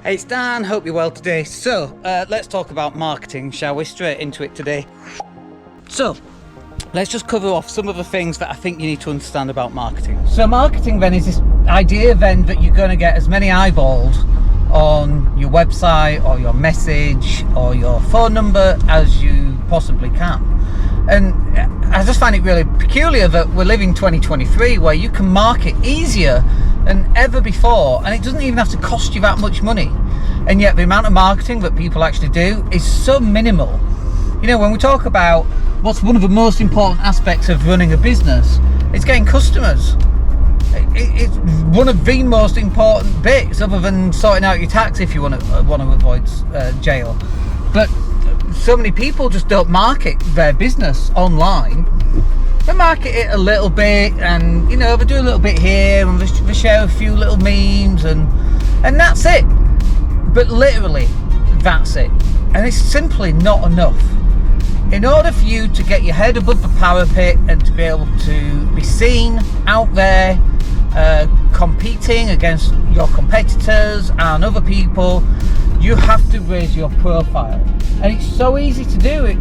Hey, it's Dan, hope you're well today. So, let's talk about marketing, shall we? Straight into it today. So, let's just cover off some of the things that I think you need to understand about marketing. So marketing then is this idea then that you're going to get as many eyeballs on your website or your message or your phone number as you possibly can. And I just find it really peculiar that we're living 2023 where you can market easier than ever before, and it doesn't even have to cost you that much money, and yet the amount of marketing that people actually do is so minimal. You know, when we talk about what's one of the most important aspects of running a business, it's getting customers. It's one of the most important bits, other than sorting out your tax if you want to avoid jail. But so many people just don't market their business online. They market it a little bit, and you know, they do a little bit here, and they share a few little memes, and that's it. But literally, that's it. And it's simply not enough. In order for you to get your head above the parapet and to be able to be seen out there, competing against your competitors and other people, you have to raise your profile. And it's so easy to do it.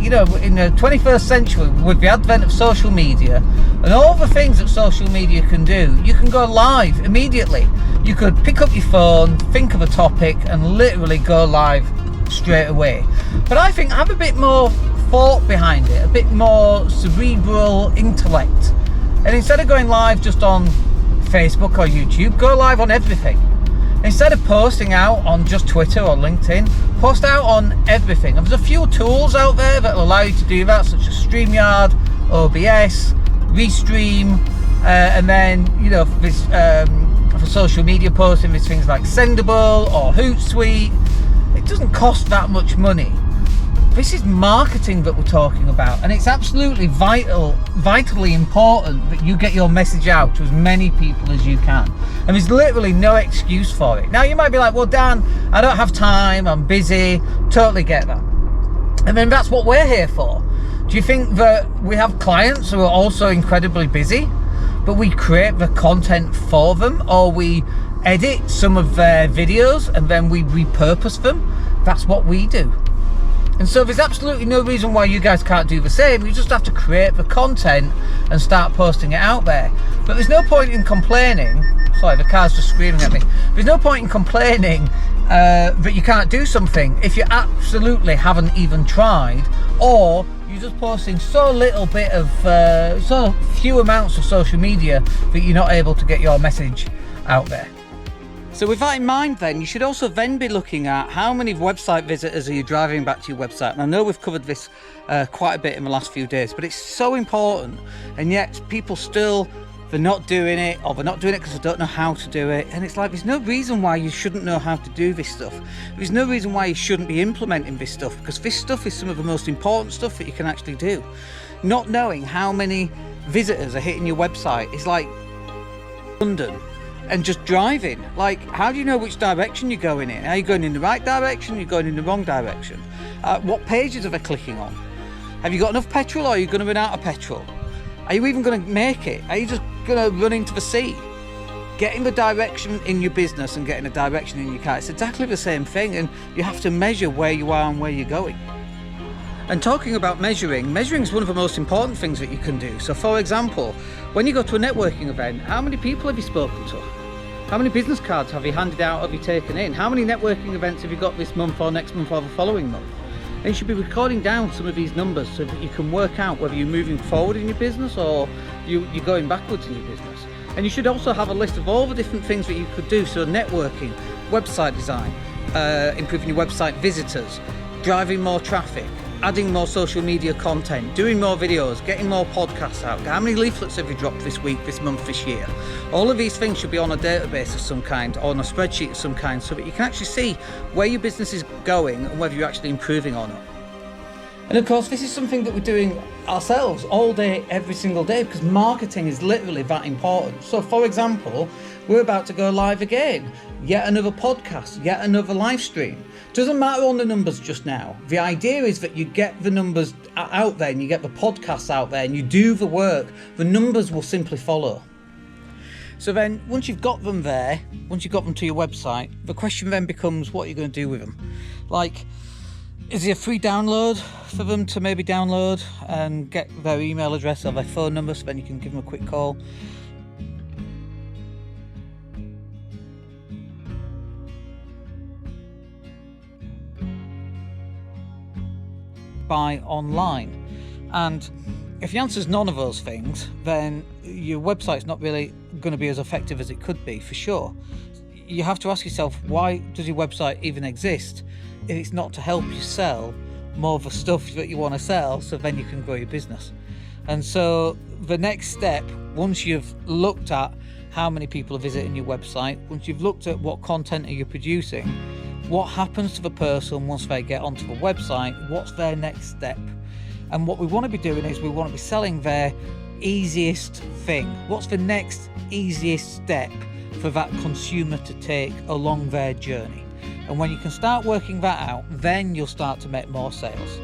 You know, in the 21st century, with the advent of social media and all the things that social media can do, you can go live immediately. You could pick up your phone, think of a topic, and literally go live straight away. But I think have a bit more thought behind it, a bit more cerebral intellect. And instead of going live just on Facebook or YouTube, go live on everything. Instead of posting out on just Twitter or LinkedIn, post out on everything. And there's a few tools out there that will allow you to do that, such as StreamYard, OBS, Restream, and then, you know, this, for social media posting, there's things like Sendable or Hootsuite. It doesn't cost that much money. This is marketing that we're talking about, and it's absolutely vitally important that you get your message out to as many people as you can. And there's literally no excuse for it. Now you might be like, well, Dan, I don't have time, I'm busy. Totally get that. And then that's what we're here for. Do you think that we have clients who are also incredibly busy, but we create the content for them, or we edit some of their videos and then we repurpose them? That's what we do. And so there's absolutely no reason why you guys can't do the same. You just have to create the content and start posting it out there. But there's no point in complaining. Sorry, the car's just screaming at me. There's no point in complaining that you can't do something if you absolutely haven't even tried, or you're just posting so little bit of, so few amounts of social media that you're not able to get your message out there. So with that in mind then, you should also then be looking at how many website visitors are you driving back to your website. And I know we've covered this quite a bit in the last few days, but it's so important. And yet people still, they're not doing it, or they're not doing it because they don't know how to do it. And it's like, there's no reason why you shouldn't know how to do this stuff. There's no reason why you shouldn't be implementing this stuff, because this stuff is some of the most important stuff that you can actually do. Not knowing how many visitors are hitting your website is like London and just driving. Like, how do you know which direction you're going in? Are you going in the right direction? Are you going in the wrong direction? What pages are they clicking on? Have you got enough petrol, or are you going to run out of petrol? Are you even going to make it? Are you just going to run into the sea? Getting the direction in your business and getting the direction in your car, it's exactly the same thing, and you have to measure where you are and where you're going. And talking about measuring is one of the most important things that you can do. So for example, when you go to a networking event, how many people have you spoken to? How many business cards have you handed out, have you taken in? How many networking events have you got this month or next month or the following month? And you should be recording down some of these numbers so that you can work out whether you're moving forward in your business or you're going backwards in your business. And you should also have a list of all the different things that you could do. So networking, website design, improving your website visitors, driving more traffic, adding more social media content, doing more videos, getting more podcasts out. How many leaflets have you dropped this week, this month, this year? All of these things should be on a database of some kind, or on a spreadsheet of some kind, so that you can actually see where your business is going and whether you're actually improving or not. And of course, this is something that we're doing ourselves all day, every single day, because marketing is literally that important. So for example, we're about to go live again, yet another podcast, yet another live stream. Doesn't matter on the numbers just now. The idea is that you get the numbers out there and you get the podcasts out there and you do the work. The numbers will simply follow. So then once you've got them there, once you've got them to your website, the question then becomes, what are you going to do with them? Like, is it a free download for them to maybe download and get their email address or their phone number so then you can give them a quick call? Buy online? And if the answer is none of those things, then your website's not really going to be as effective as it could be, for sure. You have to ask yourself, why does your website even exist if it's not to help you sell more of the stuff that you want to sell, so then you can grow your business? And so the next step, once you've looked at how many people are visiting your website, once you've looked at what content are you producing, what happens to the person once they get onto the website, what's their next step? And what we want to be doing is we want to be selling their easiest thing. What's the next easiest step for that consumer to take along their journey? And when you can start working that out, then you'll start to make more sales.